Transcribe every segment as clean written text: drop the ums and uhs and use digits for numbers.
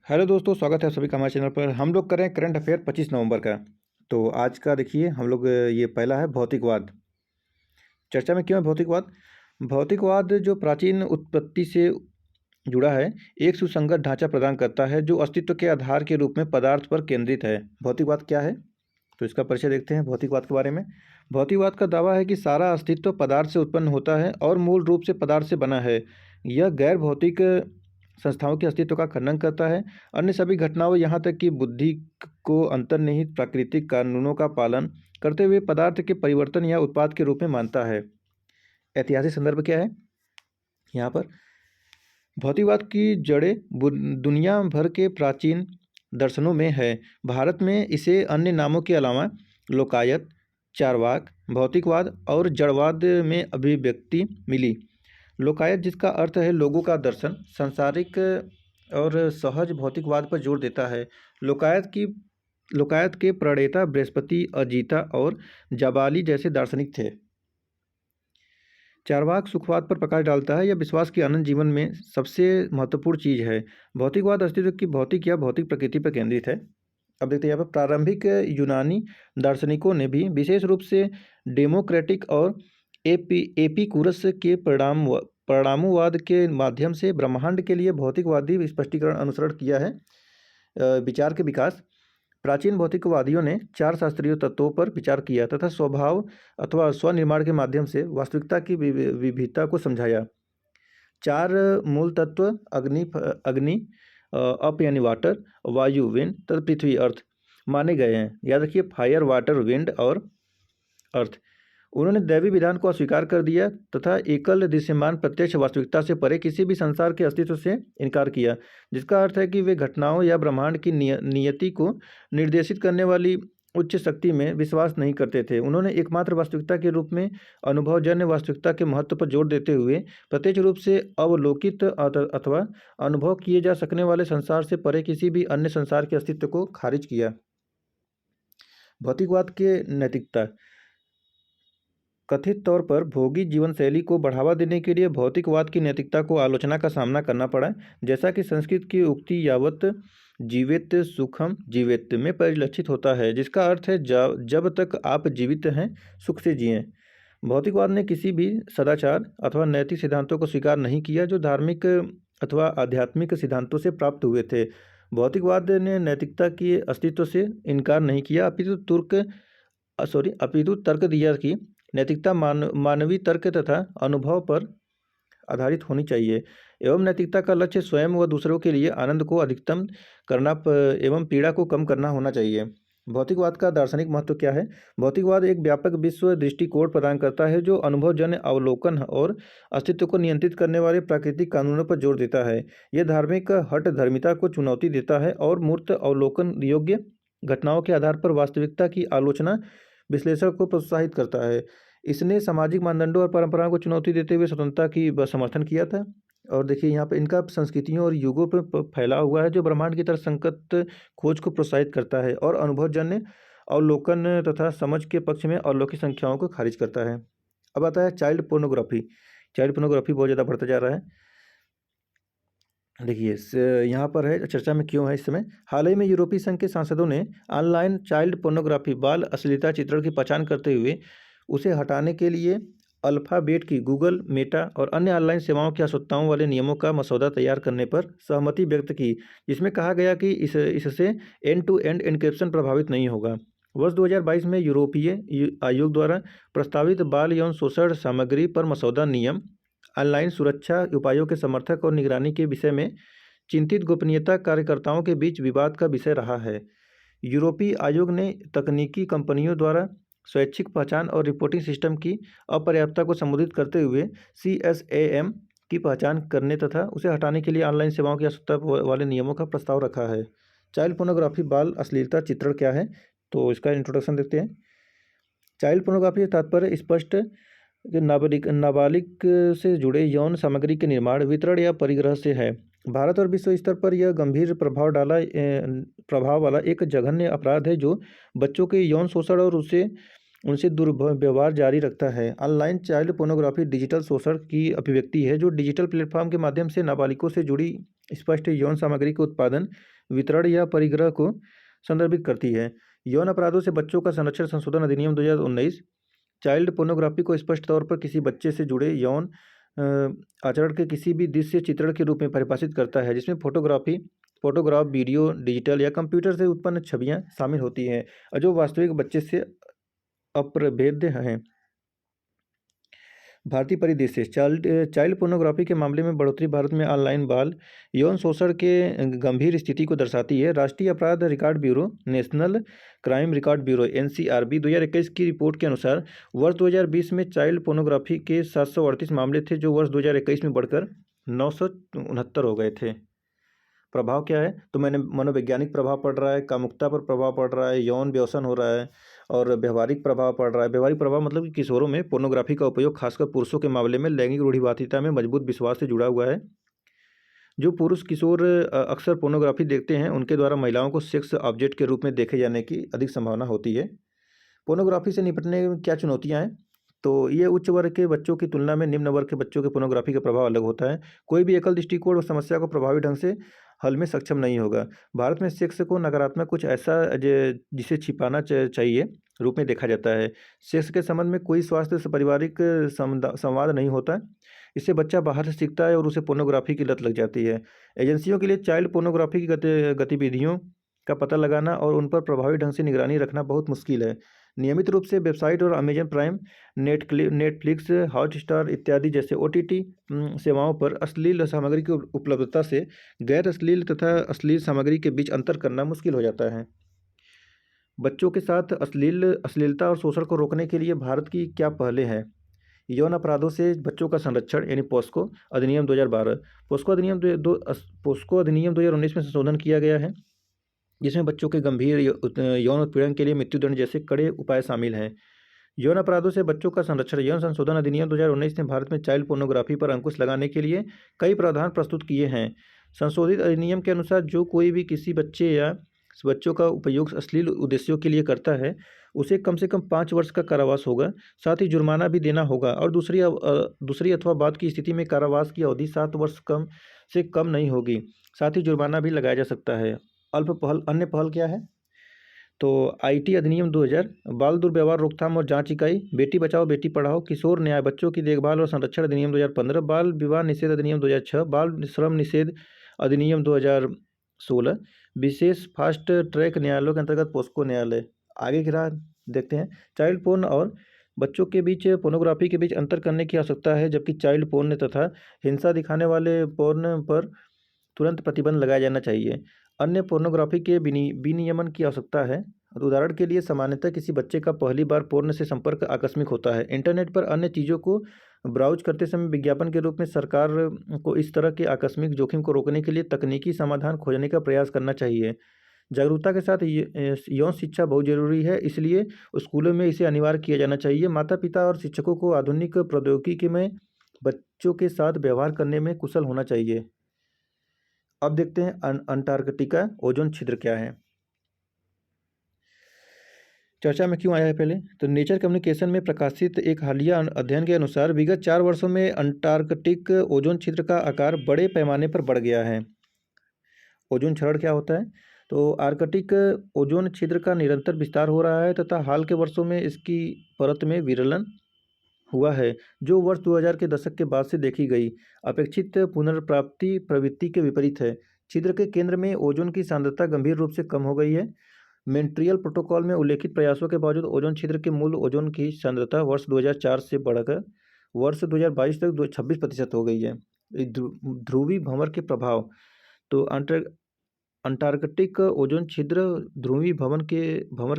Hello दोस्तों, स्वागत है आप सभी का हमारे चैनल पर। हम लोग करें करंट अफेयर 25 नवंबर का। तो आज का देखिए हम लोग ये पहला है भौतिकवाद। चर्चा में क्यों है भौतिकवाद? भौतिकवाद जो प्राचीन उत्पत्ति से जुड़ा है, एक सुसंगत ढांचा प्रदान करता है जो अस्तित्व के आधार के रूप में पदार्थ पर केंद्रित है। भौतिकवाद क्या है? तो इसका परिचय देखते हैं भौतिकवाद के बारे में। भौतिकवाद का दावा है कि सारा अस्तित्व पदार्थ से उत्पन्न होता है और मूल रूप से पदार्थ से बना है। यह गैर भौतिक संस्थाओं के अस्तित्व का खंडन करता है। अन्य सभी घटनाओं यहाँ तक कि बुद्धि को अंतर्निहित प्राकृतिक कानूनों का पालन करते हुए पदार्थ के परिवर्तन या उत्पाद के रूप में मानता है। ऐतिहासिक संदर्भ क्या है? यहाँ पर भौतिकवाद की जड़ें दुनिया भर के प्राचीन दर्शनों में है। भारत में इसे अन्य नामों के अलावा लोकायत, चार्वाक, भौतिकवाद और जड़वाद में अभिव्यक्ति मिली। लोकायत, जिसका अर्थ है लोगों का दर्शन, सांसारिक और सहज भौतिकवाद पर जोर देता है। लोकायत के प्रणेता बृहस्पति, अजीता और जाबाली जैसे दार्शनिक थे। चार्वाक सुखवाद पर प्रकाश डालता है। यह विश्वास की अनंत जीवन में सबसे महत्वपूर्ण चीज है। भौतिकवाद अस्तित्व की भौतिक या भौतिक प्रकृति पर केंद्रित है। अब देखते हैं यहाँ पर प्रारंभिक यूनानी दार्शनिकों ने भी विशेष रूप से डेमोक्रेटिक और एपिकुरस के परिणामवाद के माध्यम से ब्रह्मांड के लिए भौतिकवादी स्पष्टीकरण अनुसरण किया है। विचार के विकास। प्राचीन भौतिकवादियों ने चार शास्त्रीय तत्वों पर विचार किया तथा स्वभाव अथवा स्वनिर्माण के माध्यम से वास्तविकता की विविधता को समझाया। चार मूल तत्व अग्नि, अप यानी वाटर, वायु विंड तथा पृथ्वी अर्थ माने गए हैं। याद रखिए, फायर, वाटर, विंड और अर्थ। उन्होंने दैवी विधान को अस्वीकार कर दिया तथा एकल दृश्यमान प्रत्यक्ष वास्तविकता से परे किसी भी संसार के अस्तित्व से इनकार किया, जिसका अर्थ है कि वे घटनाओं या ब्रह्मांड की नियति को निर्देशित करने वाली उच्च शक्ति में विश्वास नहीं करते थे। उन्होंने एकमात्र वास्तविकता के रूप में अनुभवजन्य वास्तविकता के महत्व पर जोर देते हुए प्रत्यक्ष रूप से अवलोकित अथवा अनुभव किए जा सकने वाले संसार से परे किसी भी अन्य संसार के अस्तित्व को खारिज किया। भौतिकवाद के नैतिकता। कथित तौर पर भोगी जीवन शैली को बढ़ावा देने के लिए भौतिकवाद की नैतिकता को आलोचना का सामना करना पड़ा। जैसा कि संस्कृत की उक्ति यावत जीवित सुखम जीवित में परिलक्षित होता है, जिसका अर्थ है जब तक आप जीवित हैं सुख से जिएं। भौतिकवाद ने किसी भी सदाचार अथवा नैतिक सिद्धांतों को स्वीकार नहीं किया जो धार्मिक अथवा आध्यात्मिक सिद्धांतों से प्राप्त हुए थे। भौतिकवाद ने नैतिकता के अस्तित्व से इनकार नहीं किया, अपितु तर्क दिया कि नैतिकता मानवीय तर्क तथा अनुभव पर आधारित होनी चाहिए एवं नैतिकता का लक्ष्य स्वयं व दूसरों के लिए आनंद को अधिकतम करना एवं पीड़ा को कम करना होना चाहिए। भौतिकवाद का दार्शनिक महत्व क्या है? भौतिकवाद एक व्यापक विश्व दृष्टिकोण प्रदान करता है जो अनुभवजन्य अवलोकन और अस्तित्व को नियंत्रित करने वाले प्राकृतिक कानूनों पर जोर देता है। यह धार्मिक हठधर्मिता को चुनौती देता है और मूर्त अवलोकन योग्य घटनाओं के आधार पर वास्तविकता की आलोचना विश्लेषण को प्रोत्साहित करता है। इसने सामाजिक मानदंडों और परंपराओं को चुनौती देते हुए स्वतंत्रता की समर्थन किया था। और देखिए यहाँ पे इनका संस्कृतियों और युगों पर फैला हुआ है जो ब्रह्मांड की तरह संकट खोज को प्रोत्साहित करता है और अनुभवजन्य अवलोकन तथा समझ के पक्ष में अलौकिक संख्याओं को खारिज करता है। अब आता है चाइल्ड पोर्नोग्राफी। चाइल्ड पोर्नोग्राफी बहुत ज़्यादा बढ़ता जा रहा है। देखिए यहाँ पर है चर्चा में क्यों है इस समय। हाल ही में यूरोपीय संघ के सांसदों ने ऑनलाइन चाइल्ड पोर्नोग्राफी बाल अश्लीलता चित्रण की पहचान करते हुए उसे हटाने के लिए अल्फ़ाबेट की गूगल, मेटा और अन्य ऑनलाइन सेवाओं की आवश्यकताओं वाले नियमों का मसौदा तैयार करने पर सहमति व्यक्त की, जिसमें कहा गया कि इससे एंड टू एंड एन्क्रिप्शन प्रभावित नहीं होगा। वर्ष 2022 में यूरोपीय आयोग द्वारा प्रस्तावित बाल यौन शोषण सामग्री पर मसौदा नियम ऑनलाइन सुरक्षा उपायों के समर्थक और निगरानी के विषय में चिंतित गोपनीयता कार्यकर्ताओं के बीच विवाद का विषय रहा है। यूरोपीय आयोग ने तकनीकी कंपनियों द्वारा स्वैच्छिक पहचान और रिपोर्टिंग सिस्टम की अपर्याप्तता को संबोधित करते हुए CSAM की पहचान करने तथा उसे हटाने के लिए ऑनलाइन सेवाओं की आवश्यकता वाले नियमों का प्रस्ताव रखा है। चाइल्ड पोर्नोग्राफी बाल अश्लीलता चित्रण क्या है, तो इसका इंट्रोडक्शन देखते हैं। चाइल्ड पोर्नोग्राफी तात्पर्य स्पष्ट कि नाबालिग से जुड़े यौन सामग्री के निर्माण, वितरण या परिग्रह से है। भारत और विश्व स्तर पर यह गंभीर प्रभाव वाला एक जघन्य अपराध है जो बच्चों के यौन शोषण और उनसे दुर्व्यवहार जारी रखता है। ऑनलाइन चाइल्ड पोर्नोग्राफी डिजिटल शोषण की अभिव्यक्ति है जो डिजिटल प्लेटफॉर्म के माध्यम से नाबालिगों से जुड़ी स्पष्ट यौन सामग्री के उत्पादन, वितरण या परिग्रह को संदर्भित करती है। यौन अपराधों से बच्चों का संरक्षण संशोधन अधिनियम 2019 चाइल्ड पोर्नोग्राफी को स्पष्ट तौर पर किसी बच्चे से जुड़े यौन अ, आचरण के किसी भी दृश्य चित्रण के रूप में परिभाषित करता है, जिसमें फोटोग्राफ, वीडियो, डिजिटल या कंप्यूटर से उत्पन्न छवियां शामिल होती हैं और जो वास्तविक बच्चे से अप्रभेद्य हैं। भारतीय परिदृश्य चाइल्ड पोर्नोग्राफी के मामले में बढ़ोतरी भारत में ऑनलाइन बाल यौन शोषण के गंभीर स्थिति को दर्शाती है। राष्ट्रीय अपराध record bureau, national crime record bureau (NCRB) 2021 की रिपोर्ट के अनुसार वर्ष 2020 में चाइल्ड पोर्नोग्राफी के 738 मामले थे, जो वर्ष 2021 में बढ़कर 969 हो गए थे। प्रभाव क्या है? तो मैंने मनोवैज्ञानिक प्रभाव पड़ रहा है, कामुकता पर प्रभाव पड़ रहा है, यौन व्यसन हो रहा है और व्यवहारिक प्रभाव पड़ रहा है। व्यवहारिक प्रभाव मतलब कि किशोरों में पोर्नोग्राफी का उपयोग खासकर पुरुषों के मामले में लैंगिक रूढ़िवादिता में मजबूत विश्वास से जुड़ा हुआ है। जो पुरुष किशोर अक्सर पोर्नोग्राफी देखते हैं, उनके द्वारा महिलाओं को सेक्स ऑब्जेक्ट के रूप में देखे जाने की अधिक संभावना होती है। पोर्नोग्राफी से निपटने में क्या चुनौतियां हैं? तो ये उच्च वर्ग के बच्चों की तुलना में निम्न वर्ग के बच्चों के पोर्नोग्राफी का प्रभाव अलग होता है। कोई भी एकल दृष्टिकोण उस समस्या को प्रभावी ढंग से हल में सक्षम नहीं होगा। भारत में सेक्स को नकारात्मक कुछ ऐसा जिसे छिपाना चाहिए रूप में देखा जाता है। सेक्स के संबंध में कोई स्वास्थ्य से पारिवारिक संवाद नहीं होता। इससे बच्चा बाहर से सीखता है और उसे पोर्नोग्राफी की लत लग जाती है। एजेंसियों के लिए चाइल्ड पोर्नोग्राफी की गतिविधियों का पता लगाना और उन पर प्रभावी ढंग से निगरानी रखना बहुत मुश्किल है। नियमित रूप से वेबसाइट और अमेजन प्राइम, नेटफ्लिक्स, हॉटस्टार इत्यादि जैसे ओटीटी सेवाओं पर अश्लील सामग्री की उपलब्धता से गैर अश्लील तथा अश्लील सामग्री के बीच अंतर करना मुश्किल हो जाता है। बच्चों के साथ अश्लीलता और शोषण को रोकने के लिए भारत की क्या पहलें हैं? यौन अपराधों से बच्चों का संरक्षण यानी पोस्को अधिनियम 2012। पोस्को अधिनियम 2019 में संशोधन किया गया है, जिसमें बच्चों के गंभीर यौन उत्पीड़न के लिए मृत्युदंड जैसे कड़े उपाय शामिल हैं। यौन अपराधों से बच्चों का संरक्षण यौन संशोधन अधिनियम 2019 ने भारत में चाइल्ड पोर्नोग्राफी पर अंकुश लगाने के लिए कई प्रावधान प्रस्तुत किए हैं। संशोधित अधिनियम के अनुसार जो कोई भी किसी बच्चे या बच्चों का उपयोग अश्लील उद्देश्यों के लिए करता है, उसे कम से कम 5 वर्ष का कारावास होगा। साथ ही जुर्माना भी देना होगा और दूसरी अथवा बाद की स्थिति में कारावास की अवधि 7 वर्ष कम से कम नहीं होगी। साथ ही जुर्माना भी लगाया जा सकता है। अन्य पहल क्या है? तो आईटी अधिनियम 2000, बाल दुर्व्यवहार रोकथाम और जांच इकाई, बेटी बचाओ बेटी पढ़ाओ, किशोर न्याय, बच्चों की देखभाल और संरक्षण अधिनियम 2015, बाल विवाह निषेध अधिनियम 2006, बाल श्रम निषेध अधिनियम 2016, विशेष फास्ट ट्रैक न्यायालयों के अंतर्गत पोस्को न्यायालय। आगे की राह देखते हैं। चाइल्ड पोर्न और बच्चों के बीच पोर्नोग्राफी के बीच अंतर करने की आवश्यकता है, जबकि चाइल्ड पोर्न तथा हिंसा दिखाने वाले पोर्न पर तुरंत प्रतिबंध लगाया जाना चाहिए। अन्य पोर्नोग्राफी के विनियमन की आवश्यकता है। उदाहरण के लिए, सामान्यतः किसी बच्चे का पहली बार पोर्न से संपर्क आकस्मिक होता है। इंटरनेट पर अन्य चीज़ों को ब्राउज करते समय विज्ञापन के रूप में सरकार को इस तरह के आकस्मिक जोखिम को रोकने के लिए तकनीकी समाधान खोजने का प्रयास करना चाहिए। जागरूकता के साथ यौन शिक्षा बहुत जरूरी है, इसलिए स्कूलों में इसे अनिवार्य किया जाना चाहिए। माता पिता और शिक्षकों को आधुनिक प्रौद्योगिकी में बच्चों के साथ व्यवहार करने में कुशल होना चाहिए। अब देखते हैं अंटार्कटिका ओजोन छिद्र क्या है। चर्चा में क्यों आया है पहले? तो नेचर कम्युनिकेशन में प्रकाशित एक हालिया अध्ययन के अनुसार विगत 4 वर्षों में अंटार्कटिक ओजोन छिद्र का आकार बड़े पैमाने पर बढ़ गया है। ओजोन क्षरण क्या होता है? तो आर्कटिक ओजोन छिद्र का निरंतर विस्तार हो रहा है तथा हाल के वर्षों में इसकी परत में विरलन हुआ है, जो वर्ष 2000 के दशक के बाद से देखी गई अपेक्षित पुनर्प्राप्ति प्रवृत्ति के विपरीत है। छिद्र के केंद्र में ओजोन की सांद्रता गंभीर रूप से कम हो गई है। मॉन्ट्रियल प्रोटोकॉल में उल्लेखित प्रयासों के बावजूद ओजोन छिद्र के मूल ओजोन की सांद्रता वर्ष 2004 से बढ़कर वर्ष 2022 तक 26% हो गई है। ध्रुवीय भंवर के प्रभाव। तो अंटार्कटिक ओजोन छिद्र ध्रुवीय भंवर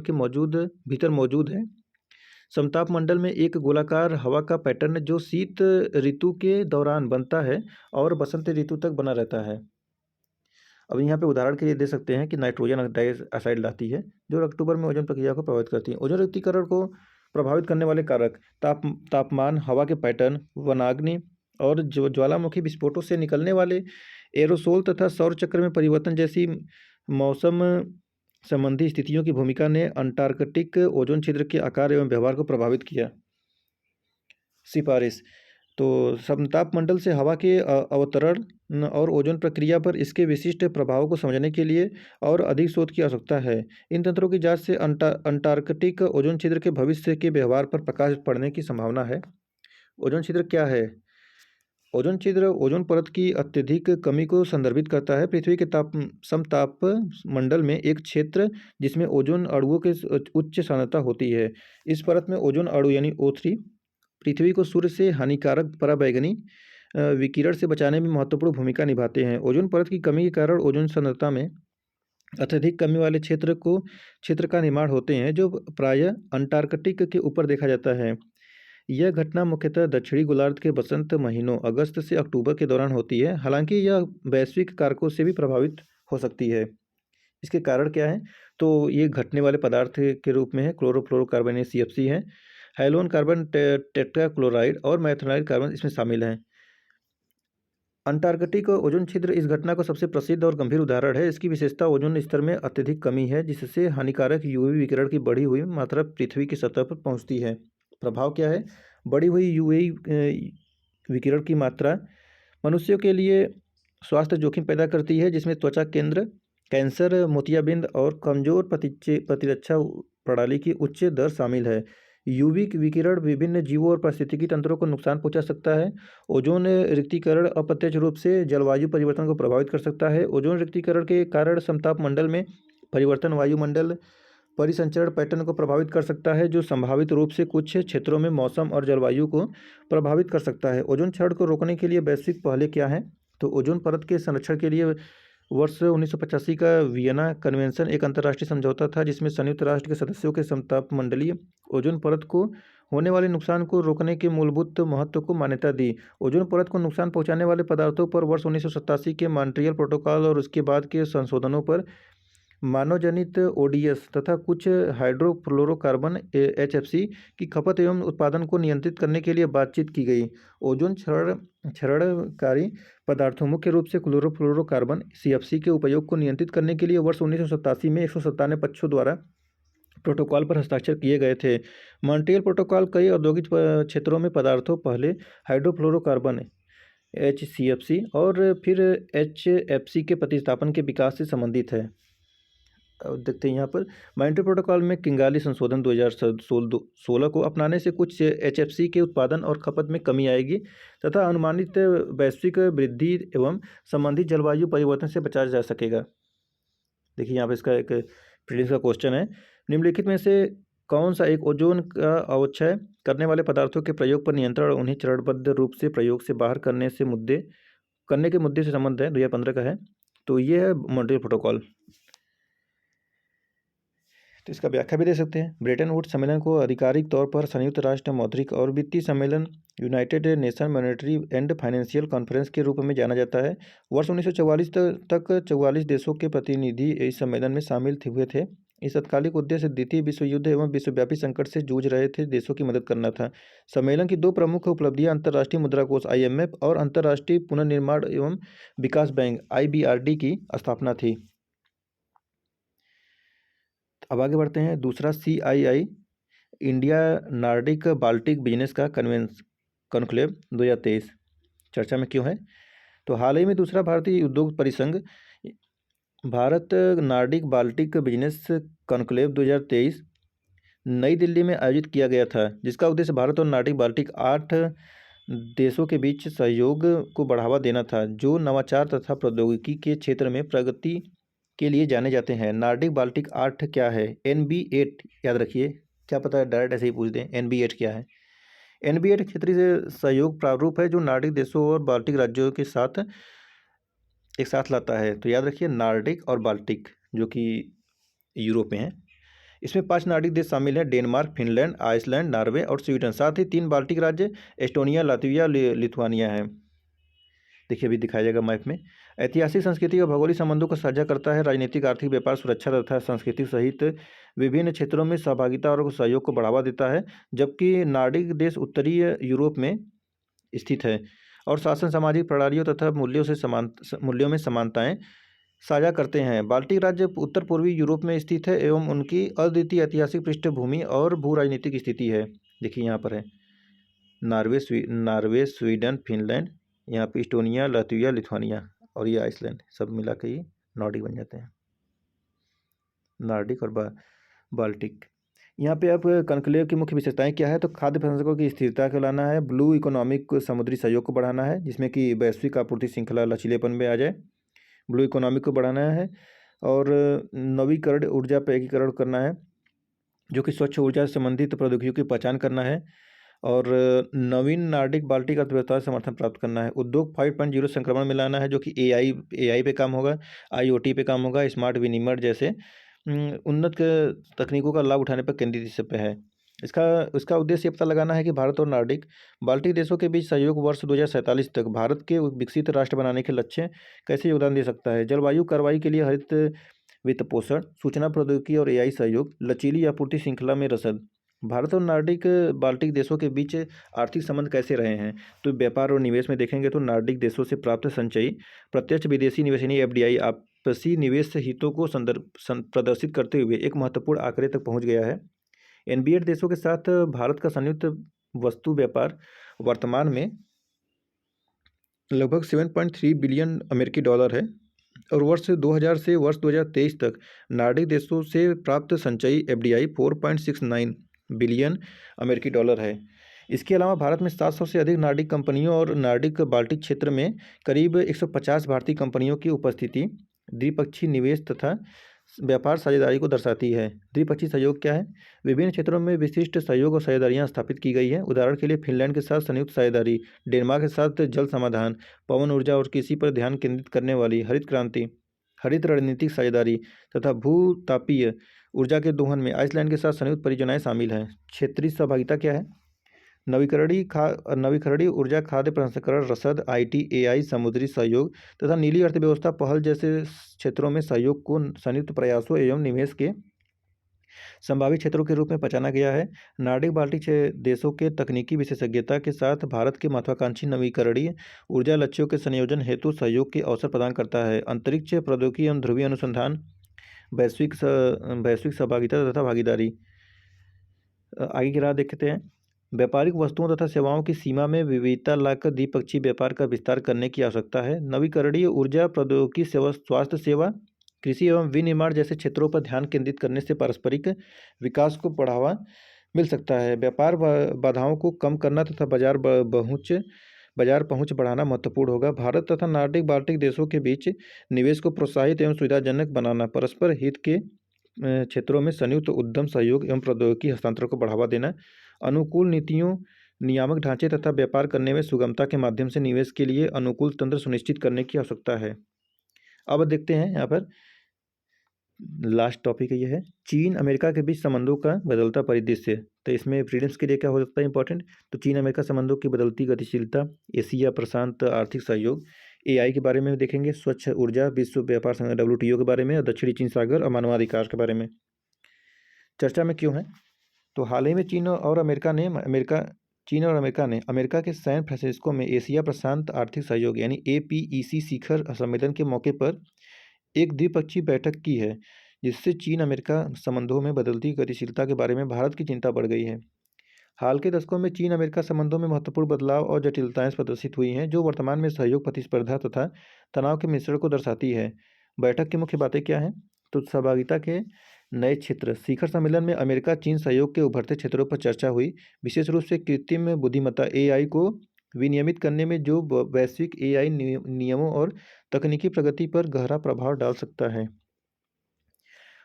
के भीतर मौजूद है। समताप मंडल में एक गोलाकार हवा का पैटर्न जो शीत ऋतु के दौरान बनता है और बसंत ऋतु तक बना रहता है। अब यहाँ पे उदाहरण के लिए दे सकते हैं कि नाइट्रोजन डाइऑक्साइड लाती है, जो अक्टूबर में ओजोन प्रक्रिया को प्रभावित करती है। ओजोन रिक्तीकरण को प्रभावित करने वाले कारक तापमान, हवा के पैटर्न, वनाग्नि और ज्वालामुखी विस्फोटों से निकलने वाले एरोसोल तथा सौर चक्र में परिवर्तन जैसी मौसम संबंधी स्थितियों की भूमिका ने अंटार्कटिक ओजोन छिद्र के आकार एवं व्यवहार को प्रभावित किया। सिफारिश। तो समताप मंडल से हवा के अवतरण और ओजोन प्रक्रिया पर इसके विशिष्ट प्रभावों को समझने के लिए और अधिक शोध की आवश्यकता है। इन तंत्रों की जांच से अंटार्कटिक ओजोन छिद्र के भविष्य के व्यवहार पर प्रकाश पड़ने की संभावना है। ओजोन छिद्र क्या है? ओजोन छिद्र ओजोन परत की अत्यधिक कमी को संदर्भित करता है। पृथ्वी के समताप मंडल में एक क्षेत्र जिसमें ओजोन अणुओं के उच्च सांद्रता होती है। इस परत में ओजोन अणु यानी O3 पृथ्वी को सूर्य से हानिकारक पराबैंगनी विकिरण से बचाने में महत्वपूर्ण भूमिका निभाते हैं। ओजोन परत की कमी के कारण ओजोन सांद्रता में अत्यधिक कमी वाले क्षेत्र का निर्माण होते हैं, जो प्रायः अंटार्कटिक के ऊपर देखा जाता है। यह घटना मुख्यतः दक्षिणी गोलार्ध के बसंत महीनों अगस्त से अक्टूबर के दौरान होती है। हालांकि यह वैश्विक कारकों से भी प्रभावित हो सकती है। इसके कारण क्या है? तो ये घटने वाले पदार्थ के रूप में है क्लोरोफ्लोरोकार्बन या CFC है, हैलोन कार्बन टेट्राक्लोराइड और मैथेनॉइड कार्बन इसमें शामिल हैं। अंटार्कटिक ओजोन छिद्र इस घटना का सबसे प्रसिद्ध और गंभीर उदाहरण है। इसकी विशेषता ओजोन स्तर में अत्यधिक कमी है, जिससे हानिकारक UV विकिरण की बढ़ी हुई मात्रा पृथ्वी की सतह पर पहुंचती है। प्रभाव क्या है? बढ़ी हुई UV विकिरण की मात्रा मनुष्यों के लिए स्वास्थ्य जोखिम पैदा करती है, जिसमें त्वचा कैंसर, मोतियाबिंद और कमजोर प्रतिरक्षा प्रणाली की उच्च दर शामिल है। UV विकिरण विभिन्न जीवों और पारिस्थितिकी तंत्रों को नुकसान पहुंचा सकता है। ओजोन रिक्तीकरण अप्रत्यक्ष रूप से जलवायु परिवर्तन को प्रभावित कर सकता है। ओजोन रिक्तीकरण के कारण समताप मंडल में परिवर्तन वायुमंडल परिसंचरण पैटर्न को प्रभावित कर सकता है, जो संभावित रूप से कुछ क्षेत्रों में मौसम और जलवायु को प्रभावित कर सकता है। ओजोन क्षरण को रोकने के लिए वैश्विक पहले क्या है? तो ओजोन परत के संरक्षण के लिए वर्ष 1985 का वियना कन्वेंशन एक अंतर्राष्ट्रीय समझौता था, जिसमें संयुक्त राष्ट्र के सदस्यों के समताप मंडलीय ओजोन परत को होने वाले नुकसान को रोकने के मूलभूत महत्व को मान्यता दी। ओजोन परत को नुकसान पहुंचाने वाले पदार्थों पर वर्ष 1987 के मॉन्ट्रियल प्रोटोकॉल और उसके बाद के संशोधनों पर मानवजनित ODS तथा कुछ हाइड्रोफ्लोरोकार्बन HFC की खपत एवं उत्पादन को नियंत्रित करने के लिए बातचीत की गई। ओजोन क्षरणकारी पदार्थों, मुख्य रूप से क्लोरोफ्लोरोकार्बन CFC के उपयोग को नियंत्रित करने के लिए वर्ष 1987 में 197 पक्षों द्वारा प्रोटोकॉल पर हस्ताक्षर किए गए थे। मॉन्ट्रियल प्रोटोकॉल कई औद्योगिक क्षेत्रों में पदार्थों, पहले हाइड्रोफ्लोरोकार्बन HCFC और फिर HFC के प्रतिस्थापन के विकास से संबंधित है। अब देखते हैं यहाँ पर मॉन्ट्रियल प्रोटोकॉल में किंगाली संशोधन 2016 को अपनाने से कुछ HFC के उत्पादन और खपत में कमी आएगी तथा अनुमानित वैश्विक वृद्धि एवं संबंधित जलवायु परिवर्तन से बचाया जा सकेगा। देखिए यहाँ पर इसका एक प्रीलिम्स का क्वेश्चन है, निम्नलिखित में से कौन सा एक ओजोन का अवक्षय करने वाले पदार्थों के प्रयोग पर नियंत्रण और उन्हें चरणबद्ध रूप से प्रयोग से बाहर करने के मुद्दे से संबंध है? 2015 का है। तो ये है मॉन्ट्रियल प्रोटोकॉल। तो इसका व्याख्या भी दे सकते हैं। ब्रेटन वुड्स सम्मेलन को आधिकारिक तौर पर संयुक्त राष्ट्र मौद्रिक और वित्तीय सम्मेलन United nation monetary and financial conference के रूप में जाना जाता है। वर्ष 1944 तक 44 देशों के प्रतिनिधि इस सम्मेलन में शामिल हुए थे। इस तत्कालिक उद्देश्य द्वितीय विश्व युद्ध एवं विश्वव्यापी संकट से जूझ रहे थे देशों की मदद करना था। सम्मेलन की दो प्रमुख उपलब्धियां अंतर्राष्ट्रीय मुद्रा कोष IMF और अंतर्राष्ट्रीय पुनर्निर्माण एवं विकास बैंक IBRD की स्थापना थी। अब आगे बढ़ते हैं। दूसरा CII India Nordic Baltic business का कॉन्क्लेव 2023 चर्चा में क्यों है? तो हाल ही में दूसरा भारतीय उद्योग परिसंघ Bharat Nordic Baltic business conclave 2023 नई दिल्ली में आयोजित किया गया था, जिसका उद्देश्य भारत और नॉर्डिक बाल्टिक 8 देशों के बीच सहयोग को बढ़ावा देना था, जो नवाचार तथा प्रौद्योगिकी के क्षेत्र में प्रगति के लिए जाने जाते हैं। नॉर्डिक बाल्टिक 8 क्या है? NB8 याद रखिए, क्या पता है डायरेक्ट ऐसे ही पूछ दें। NB8 क्या है? NB8 क्षेत्रीय सहयोग प्रारूप है जो नॉर्डिक देशों और बाल्टिक राज्यों के साथ एक साथ लाता है। तो याद रखिए नॉर्डिक और बाल्टिक, जो कि यूरोप में है। इसमें 5 नॉर्डिक देश शामिल हैं: डेनमार्क, फिनलैंड, आइसलैंड, नॉर्वे और स्वीडन। साथ ही 3 बाल्टिक राज्य एस्टोनिया, लातविया, लिथुआनिया हैं। देखिए अभी दिखाया जाएगा मैप में। ऐतिहासिक, सांस्कृतिक और भौगोलिक संबंधों को साझा करता है। राजनीतिक, आर्थिक, व्यापार, सुरक्षा तथा संस्कृति सहित विभिन्न क्षेत्रों में सहभागिता और सहयोग को बढ़ावा देता है। जबकि नॉर्डिक देश उत्तरी यूरोप में स्थित है और शासन, सामाजिक प्रणालियों तथा मूल्यों में समानताएं साझा करते हैं। बाल्टिक राज्य उत्तर पूर्वी यूरोप में स्थित है एवं उनकी अद्वितीय ऐतिहासिक पृष्ठभूमि और भू राजनीतिक स्थिति है। देखिए यहाँ पर है। नॉर्वे, स्वीडन, फिनलैंड, यहाँ पे इस्टोनिया, लातविया, लिथुआनिया और ये आइसलैंड, सब मिला के ये नॉर्डिक बन जाते हैं। नॉर्डिक और बाल्टिक। यहाँ पे आप कॉन्क्लेव की मुख्य विशेषताएं क्या है, तो खाद्य प्रसंस्करणों की स्थिरता को लाना है, ब्लू इकोनॉमिक को समुद्री सहयोग को बढ़ाना है जिसमें कि वैश्विक आपूर्ति श्रृंखला लचीलेपन में आ जाए, ब्लू इकोनॉमिक को बढ़ाना है, और नवीकरण ऊर्जा पर एकीकरण करना है जो कि स्वच्छ ऊर्जा से संबंधित प्रौद्योगिकियों की पहचान करना है, और नवीन नॉर्डिक बाल्टिक अर्थव्यवस्था से समर्थन प्राप्त करना है। उद्योग 5.0 संक्रमण में लाना है जो कि एआई पे काम होगा, आईओटी पे काम होगा, स्मार्ट विनिमय जैसे उन्नत तकनीकों का लाभ उठाने पर केंद्रित इस पे है। इसका उद्देश्य ये पता लगाना है कि भारत और नॉर्डिक बाल्टिक देशों के बीच सहयोग वर्ष 2047 तक भारत के विकसित राष्ट्र बनाने के लक्ष्य कैसे योगदान दे सकता है। जलवायु कार्रवाई के लिए हरित वित्त पोषण, सूचना प्रौद्योगिकी और एआई सहयोग, लचीली आपूर्ति श्रृंखला में रसद। भारत और नॉर्डिक बाल्टिक देशों के बीच आर्थिक संबंध कैसे रहे हैं, तो व्यापार और निवेश में देखेंगे तो नॉर्डिक देशों से प्राप्त संचयी प्रत्यक्ष विदेशी निवेश यानी एफडीआई आपसी निवेश हितों को प्रदर्शित करते हुए एक महत्वपूर्ण आंकड़े तक पहुंच गया है। एनबीएड देशों के साथ भारत का संयुक्त वस्तु व्यापार वर्तमान में लगभग 7.3 बिलियन अमेरिकी डॉलर है, और वर्ष 2000 से वर्ष 2023 तक नॉर्डिक देशों से प्राप्त संचयी एफडीआई 4.69 बिलियन अमेरिकी डॉलर है। इसके अलावा भारत में 700 से अधिक नॉर्डिक कंपनियों और नॉर्डिक बाल्टिक क्षेत्र में करीब 150 भारतीय कंपनियों की उपस्थिति द्विपक्षीय निवेश तथा व्यापार साझेदारी को दर्शाती है। द्विपक्षीय सहयोग क्या है, विभिन्न क्षेत्रों में विशिष्ट सहयोग और साझेदारियां स्थापित की गई है। उदाहरण के लिए फिनलैंड के साथ संयुक्त साझेदारी, डेनमार्क के साथ जल समाधान, पवन ऊर्जा और कृषि पर ध्यान केंद्रित करने वाली हरित क्रांति, हरित रणनीतिक साझेदारी तथा भूतापीय ऊर्जा के दोहन में आइसलैंड के साथ संयुक्त परियोजनाएं शामिल हैं। क्षेत्रीय सहभागिता क्या है, नवीकरणीय ऊर्जा, खाद्य प्रसंस्करण, रसद, आईटी, एआई, समुद्री सहयोग तथा नीली अर्थव्यवस्था पहल जैसे क्षेत्रों में सहयोग को संयुक्त प्रयासों एवं निवेश के संभावित क्षेत्रों के रूप में पहचाना गया है। नॉर्डिक बाल्टिक देशों के तकनीकी विशेषज्ञता के साथ भारत के महत्वाकांक्षी नवीकरणीय ऊर्जा लक्ष्यों के संयोजन हेतु सहयोग के अवसर प्रदान करता है। अंतरिक्ष प्रौद्योगिकी एवं ध्रुवीय अनुसंधान, वैश्विक सहभागिता तथा भागीदारी। आगे की राह देखते हैं। व्यापारिक वस्तुओं तथा सेवाओं की सीमा में विविधता लाकर द्विपक्षीय व्यापार का विस्तार करने की आवश्यकता है। नवीकरणीय ऊर्जा, प्रौद्योगिकी सेवा, स्वास्थ्य सेवा, कृषि एवं विनिर्माण जैसे क्षेत्रों पर ध्यान केंद्रित करने से पारस्परिक विकास को बढ़ावा मिल सकता है। व्यापार बाधाओं को कम करना तथा बाजार पहुंच बढ़ाना महत्वपूर्ण होगा। भारत तथा नॉर्डिक बाल्टिक देशों के बीच निवेश को प्रोत्साहित एवं सुविधाजनक बनाना, परस्पर हित के क्षेत्रों में संयुक्त उद्यम सहयोग एवं प्रौद्योगिकी हस्तांतरण को बढ़ावा देना, अनुकूल नीतियों, नियामक ढांचे तथा व्यापार करने में सुगमता के माध्यम से निवेश के लिए अनुकूल तंत्र सुनिश्चित करने की आवश्यकता है। अब देखते हैं यहाँ पर लास्ट टॉपिक ये है, चीन अमेरिका के बीच संबंधों का बदलता परिदृश्य। तो इसमें फ्रीडम्स के लिए क्या हो सकता है इंपॉर्टेंट, तो चीन अमेरिका संबंधों की बदलती गतिशीलता, एशिया प्रशांत आर्थिक सहयोग, एआई के बारे में देखेंगे, स्वच्छ ऊर्जा, विश्व व्यापार संगठन WTO के बारे में, और दक्षिणी चीन सागर और मानवाधिकार के बारे में चर्चा में क्यों है। तो हाल ही में चीन और अमेरिका ने अमेरिका के सैन फ्रांसिस्को में एशिया प्रशांत आर्थिक सहयोग यानी APEC शिखर सम्मेलन के मौके पर एक द्विपक्षीय बैठक की है, जिससे चीन अमेरिका संबंधों में बदलती गतिशीलता के बारे में भारत की चिंता बढ़ गई है। हाल के दशकों में चीन अमेरिका संबंधों में महत्वपूर्ण बदलाव और जटिलताएं प्रदर्शित हुई हैं, जो वर्तमान में सहयोग, प्रतिस्पर्धा तथा तनाव के मिश्रण को दर्शाती है। बैठक की मुख्य बातें क्या हैं, तो सहभागिता के नए क्षेत्र, शिखर सम्मेलन में अमेरिका चीन सहयोग के उभरते क्षेत्रों पर चर्चा हुई, विशेष रूप से कृत्रिम बुद्धिमत्ता AI को विनियमित करने में जो वैश्विक AI नियमों और तकनीकी प्रगति पर गहरा प्रभाव डाल सकता है।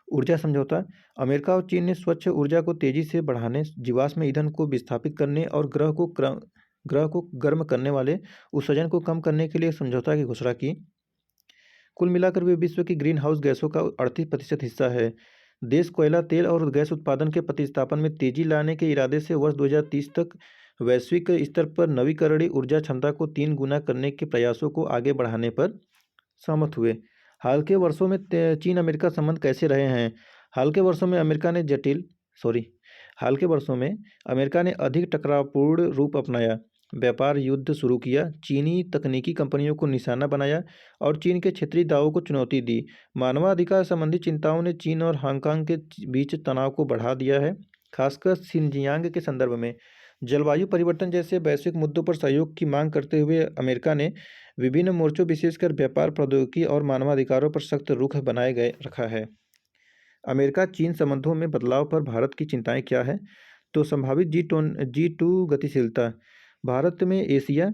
ऊर्जा समझौता, अमेरिका और चीन ने स्वच्छ ऊर्जा को तेजी से बढ़ाने, जीवाश्म ईंधन को विस्थापित करने और ग्रह को गर्म करने वाले उत्सर्जन को कम करने के लिए समझौता की घोषणा की। कुल मिलाकर वे विश्व की ग्रीन हाउस गैसों का 38% हिस्सा है। देश कोयला, तेल और गैस उत्पादन के प्रतिस्थापन में तेजी लाने के इरादे से वर्ष 2030 तक वैश्विक स्तर पर नवीकरणीय ऊर्जा क्षमता को 3 गुना करने के प्रयासों को आगे बढ़ाने पर सहमत हुए। हाल के वर्षों में चीन अमेरिका संबंध कैसे रहे हैं। हाल के वर्षों में अमेरिका ने अधिक टकरावपूर्ण रूप अपनाया, व्यापार युद्ध शुरू किया, चीनी तकनीकी कंपनियों को निशाना बनाया और चीन के क्षेत्रीय दावों को चुनौती दी। मानवाधिकार संबंधी चिंताओं ने चीन और हांगकांग के बीच तनाव को बढ़ा दिया है, खासकर शिनजियांग के संदर्भ में, जलवायु परिवर्तन जैसे वैश्विक मुद्दों पर सहयोग की मांग करते हुए अमेरिका ने विभिन्न मोर्चों विशेषकर व्यापार, प्रौद्योगिकी और मानवाधिकारों पर सख्त रुख बनाए गए रखा है। अमेरिका चीन संबंधों में बदलाव पर भारत की चिंताएं क्या है? तो संभावित जी टू गतिशीलता। भारत में एशिया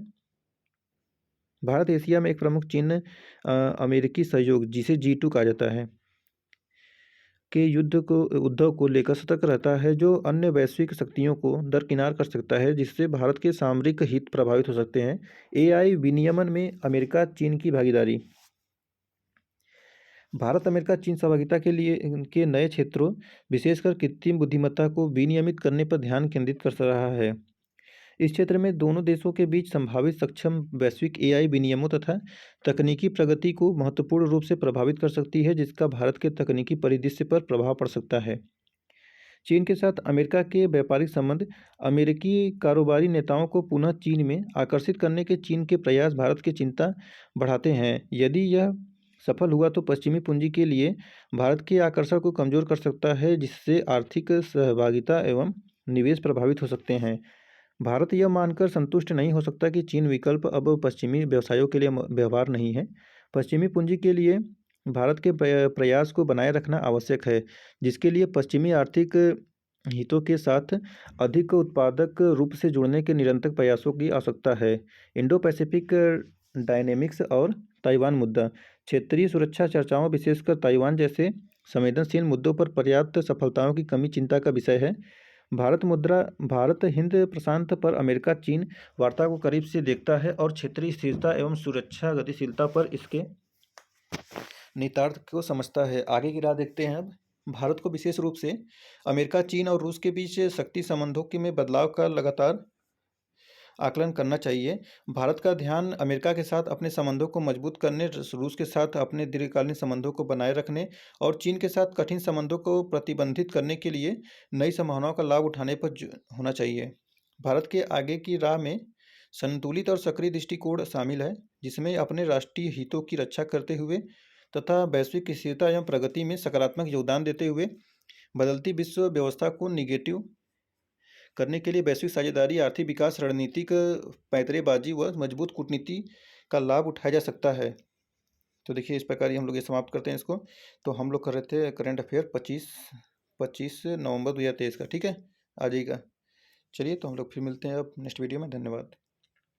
भारत एशिया में एक प्रमुख चीन अमेरिकी सहयोग, जिसे जी टू कहा जाता है, के उद्धव को लेकर सतर्क रहता है, जो अन्य वैश्विक शक्तियों को दरकिनार कर सकता है, जिससे भारत के सामरिक हित प्रभावित हो सकते हैं। एआई विनियमन में अमेरिका चीन की भागीदारी। भारत अमेरिका चीन सहभागिता के लिए इनके नए क्षेत्रों, विशेषकर कृत्रिम बुद्धिमत्ता को विनियमित करने पर ध्यान केंद्रित कर रहा है। इस क्षेत्र में दोनों देशों के बीच संभावित सक्षम वैश्विक एआई विनियमों तथा तकनीकी प्रगति को महत्वपूर्ण रूप से प्रभावित कर सकती है, जिसका भारत के तकनीकी परिदृश्य पर प्रभाव पड़ सकता है। चीन के साथ अमेरिका के व्यापारिक संबंध। अमेरिकी कारोबारी नेताओं को पुनः चीन में आकर्षित करने के चीन के प्रयास भारत की चिंता बढ़ाते हैं। यदि यह सफल हुआ तो पश्चिमी पूंजी के लिए भारत के आकर्षण को कमजोर कर सकता है, जिससे आर्थिक सहभागिता एवं निवेश प्रभावित हो सकते हैं। भारत यह मानकर संतुष्ट नहीं हो सकता कि चीन विकल्प अब पश्चिमी व्यवसायों के लिए व्यवहार नहीं है। पश्चिमी पूंजी के लिए भारत के प्रयास को बनाए रखना आवश्यक है, जिसके लिए पश्चिमी आर्थिक हितों के साथ अधिक उत्पादक रूप से जुड़ने के निरंतर प्रयासों की आवश्यकता है। इंडो पैसिफिक डायनेमिक्स और ताइवान मुद्दा। क्षेत्रीय सुरक्षा चर्चाओं, विशेषकर ताइवान जैसे संवेदनशील मुद्दों पर पर्याप्त सफलताओं की कमी चिंता का विषय है। भारत हिंद प्रशांत पर अमेरिका चीन वार्ता को करीब से देखता है और क्षेत्रीय स्थिरता एवं सुरक्षा गतिशीलता पर इसके निहितार्थ को समझता है। आगे की राह देखते हैं अब। भारत को विशेष रूप से अमेरिका, चीन और रूस के बीच शक्ति संबंधों के में बदलाव का लगातार आकलन करना चाहिए। भारत का ध्यान अमेरिका के साथ अपने संबंधों को मजबूत करने, रूस के साथ अपने दीर्घकालीन संबंधों को बनाए रखने और चीन के साथ कठिन संबंधों को प्रतिबंधित करने के लिए नई संभावनाओं का लाभ उठाने पर होना चाहिए। भारत के आगे की राह में संतुलित और सक्रिय दृष्टिकोण शामिल है, जिसमें अपने राष्ट्रीय हितों की रक्षा करते हुए तथा वैश्विक स्थिरता एवं प्रगति में सकारात्मक योगदान देते हुए बदलती विश्व व्यवस्था को निगेटिव करने के लिए वैश्विक साझेदारी, आर्थिक विकास, रणनीतिक पैंतरेबाजी व मजबूत कूटनीति का लाभ उठाया जा सकता है। तो देखिए, इस प्रकार ही हम लोग ये समाप्त करते हैं इसको। तो हम लोग कर रहे थे करंट अफेयर 25 नवंबर 2023 का। ठीक है, आ जाइएगा। चलिए, तो हम लोग फिर मिलते हैं अब नेक्स्ट वीडियो में। धन्यवाद।